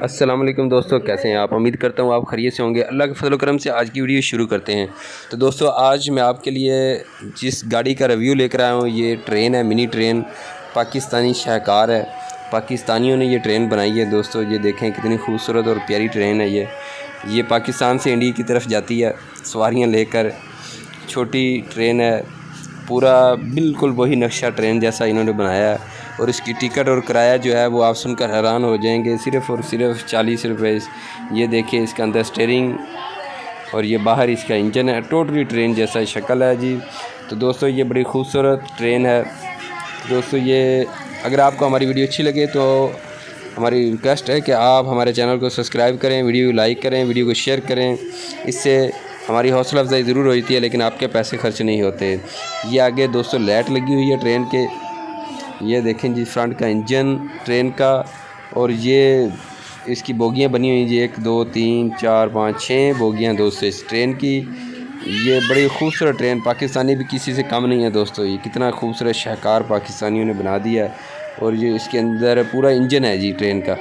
السلام علیکم دوستو، کیسے ہیں آپ؟ امید کرتا ہوں آپ خیریت سے ہوں گے۔ اللہ کے فضل و کرم سے آج کی ویڈیو شروع کرتے ہیں۔ تو دوستو آج میں آپ کے لیے جس گاڑی کا ریویو لے کر آیا ہوں یہ ٹرین ہے، منی ٹرین پاکستانی شاہکار ہے۔ پاکستانیوں نے یہ ٹرین بنائی ہے دوستو، یہ دیکھیں کتنی خوبصورت اور پیاری ٹرین ہے۔ یہ پاکستان سے انڈیا کی طرف جاتی ہے سواریاں لے کر۔ چھوٹی ٹرین ہے، پورا بالکل وہی نقشہ ٹرین جیسا انہوں نے بنایا ہے، اور اس کی ٹکٹ اور کرایہ جو ہے وہ آپ سن کر حیران ہو جائیں گے، صرف اور صرف 40 روپے۔ یہ دیکھیں اس کے اندر سٹیئرنگ اور یہ باہر اس کا انجن ہے، ٹوٹلی ٹرین جیسا شکل ہے جی۔ تو دوستو یہ بڑی خوبصورت ٹرین ہے۔ دوستو یہ اگر آپ کو ہماری ویڈیو اچھی لگے تو ہماری ریکویسٹ ہے کہ آپ ہمارے چینل کو سبسکرائب کریں، ویڈیو کو لائک کریں، ویڈیو کو شیئر کریں۔ اس سے ہماری حوصلہ افزائی ضرور ہوتی ہے، لیکن آپ کے پیسے خرچ نہیں ہوتے۔ یہ آگے دوستو لائٹ لگی ہوئی ہے ٹرین کے، یہ دیکھیں جی فرنٹ کا انجن ٹرین کا، اور یہ اس کی بوگیاں بنی ہوئی جی 1 2 3 4 5 6 بوگیاں دوستو اس ٹرین کی۔ یہ بڑی خوبصورت ٹرین، پاکستانی بھی کسی سے کم نہیں ہے دوستو۔ یہ کتنا خوبصورت شاہکار پاکستانیوں نے بنا دیا ہے، اور یہ اس کے اندر پورا انجن ہے جی ٹرین کا۔